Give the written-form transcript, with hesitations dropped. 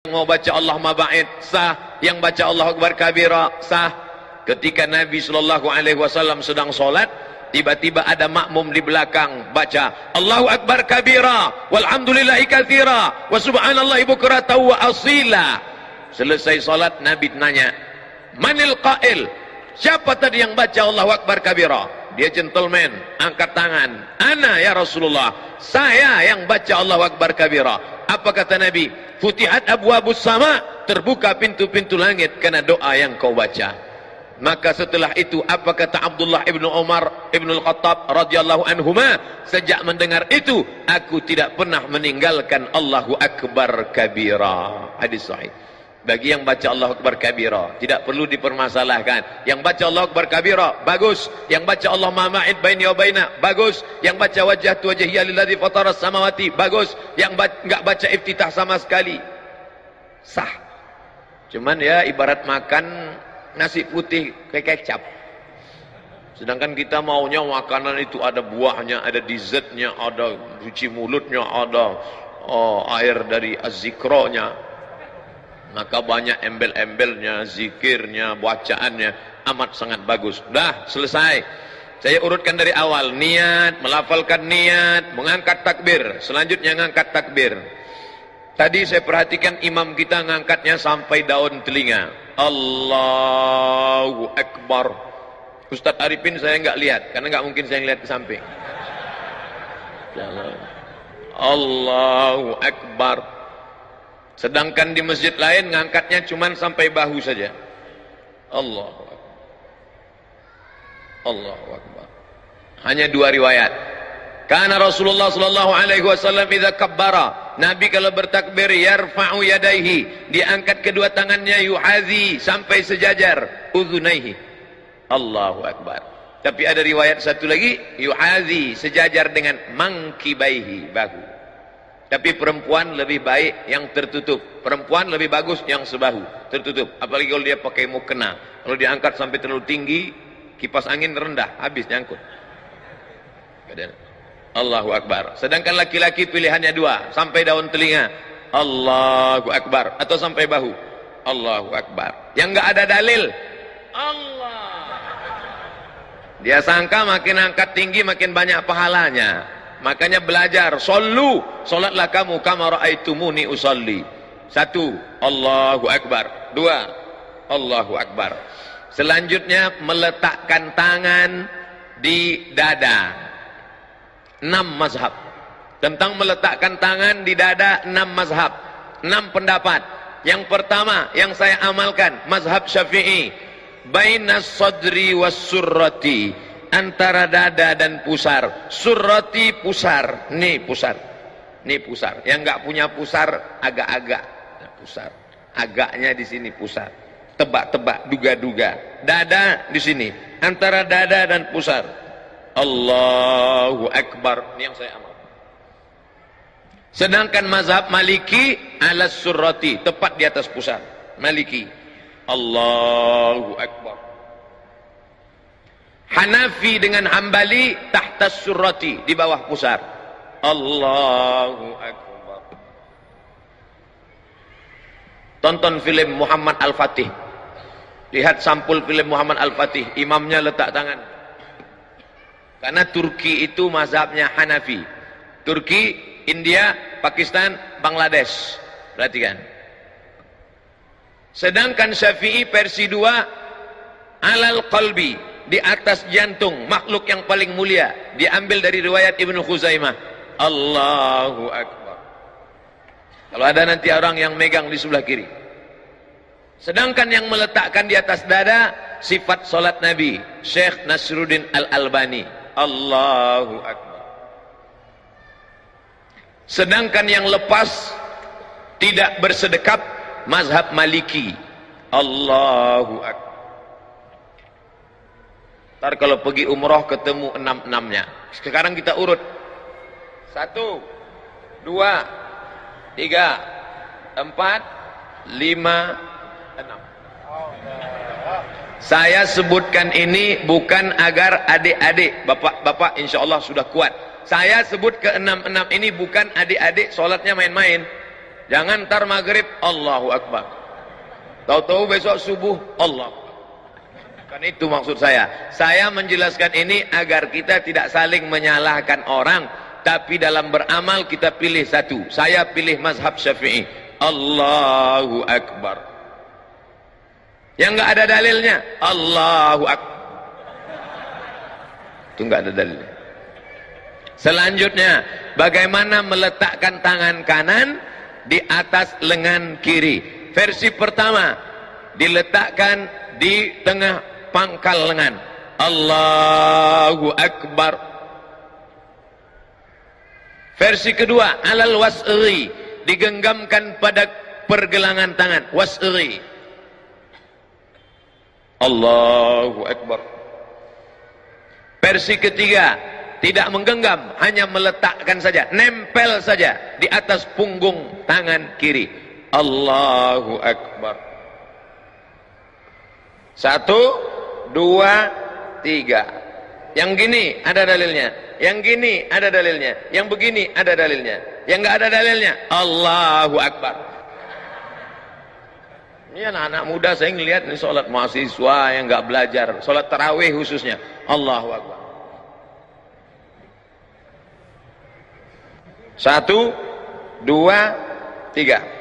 mau baca Allahumma ba'id sah, yang baca Allahu Akbar kabira sah. Ketika Nabi SAW sedang sholat, tiba-tiba ada makmum di belakang baca Allahu Akbar kabira walhamdulillahi katsira wa subhanallahi bukratan wa asila. Selesai sholat, Nabi nanya, manil qail, siapa tadi yang baca Allahu Akbar kabira? Dia gentleman, angkat tangan, ana ya Rasulullah, saya yang baca Allahu Akbar kabira. Apa kata Nabi? Futihat abwabus sama, terbuka pintu-pintu langit karena doa yang kau baca. Maka setelah itu apa kata Abdullah ibnu Umar ibnu Al-Khattab radhiyallahu anhuma? Sejak mendengar itu, aku tidak pernah meninggalkan Allahu Akbar kabira. Hadis sahih. Bagi yang baca Allahu Akbar kabira, tidak perlu dipermasalahkan. Yang baca Allahu Akbar kabira, bagus. Yang baca Allahumma ma'id baini wa baina, bagus. Yang baca wajhatu wajhiya lilladzi fataras samawati, bagus. Yang enggak baca iftitah sama sekali, sah. Cuman ya ibarat makan nasi putih kayak kecap. Sedangkan kita maunya makanan itu ada buahnya, ada dessertnya, ada cuci mulutnya, ada air dari az-zikronya. Maka banyak embel-embelnya, zikirnya, bacaannya amat sangat bagus. Dah selesai. Saya urutkan dari awal. Niat, melafalkan niat, mengangkat takbir. Selanjutnya mengangkat takbir. Tadi saya perhatikan imam kita ngangkatnya sampai daun telinga. Allahu Akbar. Ustadz Arifin saya enggak lihat, karena enggak mungkin saya ngelihat ke samping. Allahu Akbar. Sedangkan di masjid lain ngangkatnya cuman sampai bahu saja. Allahu Akbar. Allahu Akbar. Hanya dua riwayat. Karena Rasulullah sallallahu alaihi wasallam idza kabbara, Nabi kalau bertakbir yarfa'u yadayhi, diangkat kedua tangannya yuhazi sampai sejajar udhunaihi. Allahu Akbar. Tapi ada riwayat satu lagi yuhazi sejajar dengan mangkibaihi, bahu. Tapi perempuan lebih baik yang tertutup. Perempuan lebih bagus yang sebahu, tertutup. Apalagi kalau dia pakai mukena. Kalau diangkat sampai terlalu tinggi, kipas angin rendah, habis nyangkut. Allahu Akbar. Sedangkan laki-laki pilihannya dua, sampai daun telinga, Allahu Akbar, atau sampai bahu, Allahu Akbar. Yang enggak ada dalil, Allah. Dia sangka makin angkat tinggi makin banyak pahalanya. Makanya belajar, sallu, salatlah kamu kama raaitumuni usalli. Satu, Allahu Akbar. Dua, Allahu Akbar. Selanjutnya meletakkan tangan di dada. 6 mazhab. Tentang meletakkan tangan di dada 6 mazhab. 6 pendapat. Yang pertama yang saya amalkan, mazhab Syafi'i. Bainas sadri was surrati. Antara dada dan pusar. Surrati pusar. Nih pusar. Nih pusar. Yang enggak punya pusar agak-agak. Nah, pusar. Agaknya di sini pusar. Tebak-tebak, duga-duga. Dada di sini. Antara dada dan pusar. Allahu Akbar. Ini yang saya amal. Sedangkan mazhab Maliki alas surrati, tepat di atas pusar. Maliki. Allahu Akbar. Hanafi dengan Hambali tahtas surrati, di bawah pusar. Allahu Akbar. Tonton film Muhammad Al-Fatih. Lihat sampul film Muhammad Al-Fatih, imamnya letak tangan. Karena Turki itu mazhabnya Hanafi. Turki, India, Pakistan, Bangladesh. Perhatikan. Sedangkan Syafi'i versi 2 alal qalbi, di atas jantung, makhluk yang paling mulia, diambil dari riwayat Ibnu Khuzaimah. Allahu Akbar. Kalau ada nanti orang yang megang di sebelah kiri. Sedangkan yang meletakkan di atas dada, sifat salat Nabi, Syekh Nasruddin Al-Albani. Allahu Akbar. Sedangkan yang lepas, tidak bersedekap, mazhab Maliki. Allahu Akbar. Ntar kalau pergi umroh ketemu 6-6-nya. Sekarang kita urut. 1, 2, 3, 4, 5, 6. Saya sebutkan ini bukan agar adik-adik, bapak-bapak insya Allah sudah kuat. Saya sebut ke 6-6 ini bukan adik-adik sholatnya main-main. Jangan ntar maghrib Allahu Akbar, tahu-tahu besok subuh Allah. Kan itu maksud saya menjelaskan ini agar kita tidak saling menyalahkan orang, tapi dalam beramal kita pilih satu. Saya pilih mazhab Syafi'i, Allahu Akbar. Yang nggak ada dalilnya Allahu Akbar, itu nggak ada dalilnya. Selanjutnya, bagaimana meletakkan tangan kanan di atas lengan kiri. Versi pertama, diletakkan di tengah pangkal lengan, Allahu Akbar. Versi kedua, alal wasri, digenggamkan pada pergelangan tangan, wasri, Allahu Akbar. Versi ketiga, tidak menggenggam, hanya meletakkan saja, nempel saja di atas punggung tangan kiri, Allahu Akbar. 1, 2, 3. Yang gini ada dalilnya, yang gini ada dalilnya, yang begini ada dalilnya, yang nggak ada dalilnya Allahu Akbar. Ini anak-anak muda saya ngelihat ini sholat mahasiswa yang nggak belajar, sholat tarawih khususnya, Allahu Akbar. 1, 2, 3.